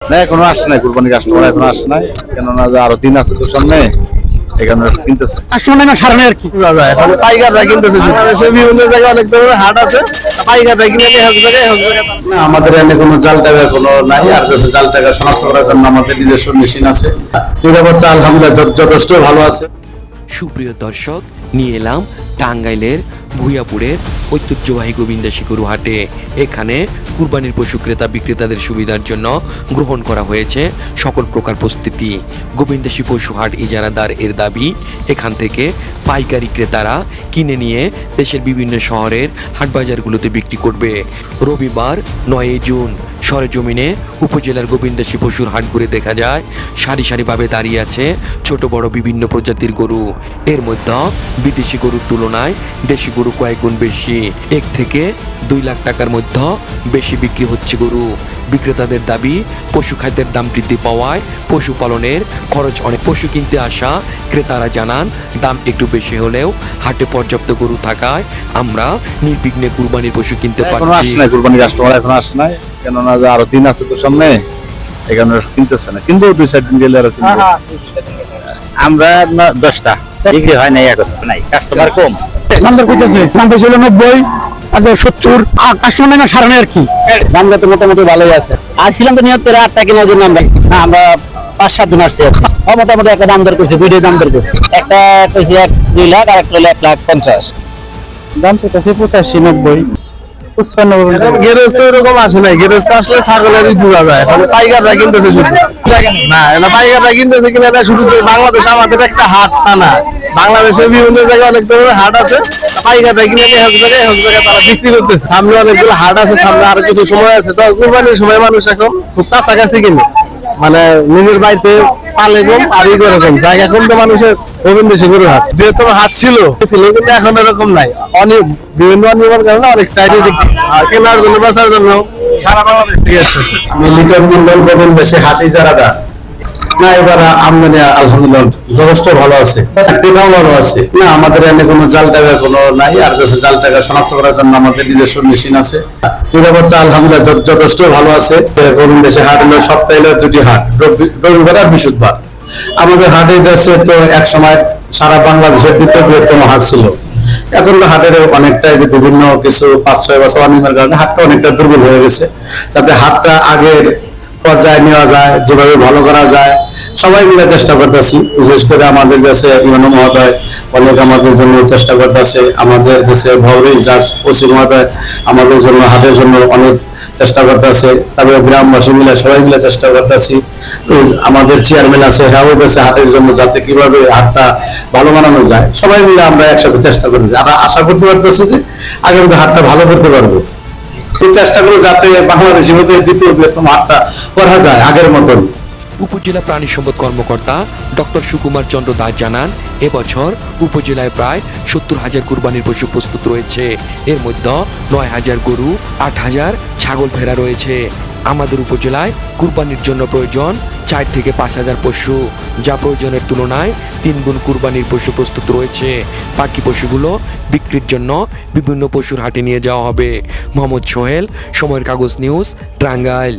না এখনো আসে নাই, কুরবানির কাস্টমার এখনো আসে নাই, কেননা যে আরো দিন আছে তো সামনে, এই কারণে কিনতেছে। কাস্টমার না সারানো আর কি পাইকাররা কিনতেছে, বাংলাদেশে বিভিন্ন জায়গায় অনেক ধরনের হাট আছে, পাইকাররা কিনে না। আমাদের এখানে কোনো জাল টাকা কোনো নাই, আর কাছে জাল টাকা শনাক্ত করার জন্য আমাদের নিজস্ব মেশিন আছে। নিরাপত্তা আলহামদুলিল্লাহ যথেষ্ট ভালো আছে। সুপ্রিয় দর্শক, নিয়ে এলাম টাঙ্গাইলের ভুইয়াপুরের ঐতিহ্যবাহী গোবিন্দাসী গরু হাটে। এখানে কুরবানির পশু ক্রেতা বিক্রেতাদের সুবিধার জন্য গ্রহণ করা হয়েছে সকল প্রকার প্রস্তুতি। গোবিন্দাসী পশু হাট ইজারাদার এর দাবি, এখান থেকে পাইকারি ক্রেতারা কিনে নিয়ে দেশের বিভিন্ন শহরের হাটবাজারগুলোতে বিক্রি করবে। রবিবার 9 জুন সরেজমিনে উপজেলার গোবিন্দাসী পশুর হাট ঘুরে দেখা যায় সারি সারিভাবে দাঁড়িয়ে আছে ছোট বড় বিভিন্ন প্রজাতির গরু। এর মধ্যে বিদেশি গরুর তুলনায় দেশি গরু কয়েক গুণ বেশি। 1 থেকে 2 লাখ টাকার মধ্যে বেশি বিক্রি হচ্ছে গরু। বিক্রেতাদের দাবি, পশু খাদ্যের দাম বৃদ্ধি পাওয়ায় পশুপালনের খরচ অনেক। পশু কিনতে আসা ক্রেতারা জানান, দাম একটু বেশি হলেও হাটে পর্যাপ্ত গরু থাকায় আমরা নির্বিঘ্নে কুরবানির পশু কিনতে পারছি। কুরবানির কাস্টমার এখনো আসে নাই, কেননা যে আরো দিন আছে তো সামনে, এই কারণে কিনতেছে না। কিন্তু 2-4 দিন গেলে আরো কিনবো। আমরা 10টা বিক্রি হয় নাই, এখন নাই, কাস্টমার কম। দাম দর করতেছে, দাম বেশি হলো 90, আচ্ছা 70। কাস্টমার না সারানো আর কি দাম তো মোটামুটি ভালোই আছে। আসছিলাম তো নিয়ত করে 8টা কেনার জন্য আমরা 5-7 দিন আসছি। মোটামুটি একটা দাম দর করছি, 2টা দাম দর করছি। একটা কইছি 2 লাখ, আর একটা হলো 1,50,000। দাম তো 85-90। গেরস্ত এরকম আসে নাই, গেরস্ত আসলে ছাগলেরই পুরা যায়, পাইকাররা কিনতেছে শুধু। না এটা পাইকাররা কিনতেছে কিনা, এটা শুধু বাংলাদেশ আমাদের একটা হাট তা না, বাংলাদেশে বিভিন্ন জায়গায় অনেক ধরনের হাট আছে, পাইকাররা কিনে জায়গায় তারা বিক্রি করতেছে। সামনে অনেকগুলো হাট আছে, সামনে আরো কিছু সময় আছে, তো কুরবানির সময় মানুষ এখন খুব কাছাকাছি কিনে, মানে নিজের বাড়িতে পালে কম আর ই করে কম, জায়গা কম, তো মানুষের গোবিন্দাসী গরু হাট বৃহত্তম হাট ছিল, কিন্তু এখন এরকম নাই। অনেক বিভিন্ন অনিয়মের কারণে অনেকটা কেনার জন্য বেচার জন্য সারা বাংলাদেশ থেকে আসতেছে। আমি লিটন মন্ডল গোবিন্দাসী হাট ইজারাদার। না এবার আমদানি আলহামদুলিল্লাহ যথেষ্ট ভালো আছে, কেনাও ভালো আছে। না আমাদের এখানে কোনো জাল টাকা কোনো নাই, আর কাছে জাল টাকা শনাক্ত করার জন্য আমাদের নিজস্ব মেশিন আছে। নিরাপত্তা আলহামদুলিল্লাহ যথেষ্ট ভালো আছে। গোবিন্দাসী হাট হলো সপ্তাহে 2টি হাট, রবিবার আর বৃহস্পতিবার। আমাদের হাটে গেছে তো এক সময় সারা বাংলাদেশের 2য় বৃহত্তম হাট ছিল। এখন তো হাটের অনেকটাই যে বিভিন্ন কিছু 5-6 বছর অনিয়মের কারণে হাটটা অনেকটা দুর্বল হয়ে গেছে। যাতে হাটটা আগের পর্যায়ে নেওয়া যায়, যেভাবে ভালো করা যায়, সবাই মিলে চেষ্টা করতেছি। বিশেষ করে আমাদের কাছে ইউনো মহোদয় অনেক আমাদের জন্য চেষ্টা করতেছে, আমাদের কাছে ভবরি জাজ ওসি মহোদয় আমাদের জন্য হাটের জন্য অনেক চেষ্টা করতেছে। তারপরে গ্রামবাসী মিলে সবাই মিলে চেষ্টা করতেছি। আমাদের চেয়ারম্যান আছে, হ্যাঁ বলতেছে হাটের জন্য যাতে কিভাবে হাটটা ভালো বানানো যায়, সবাই মিলে আমরা একসাথে চেষ্টা করতেছি। আমরা আশা করতে পারতেছি যে আগামী হাটটা ভালো করতে পারবো। এই চেষ্টা করে যাতে বাংলাদেশের মধ্যে 2য় বৃহত্তম হাটটা করা যায় আগের মতন। উপজেলা প্রাণী সম্পদ কর্মকর্তা ডক্টর সুকুমার চন্দ্র দাস জানান, এবছর উপজেলায় প্রায় 70,000 কুরবানির পশু প্রস্তুত রয়েছে। এর মধ্যে 9,000 গরু, 8,000 ছাগল ভেড়া রয়েছে। আমাদের উপজেলায় কুরবানির জন্য প্রয়োজন 4 থেকে 5,000 পশু, যা প্রয়োজনের তুলনায় 3 গুণ কুরবানির পশু প্রস্তুত রয়েছে। বাকি পশুগুলো বিক্রির জন্য বিভিন্ন পশুর হাটে নিয়ে যাওয়া হবে। মোহাম্মদ সোহেল, সময়ের কাগজ নিউজ, টাঙ্গাইল।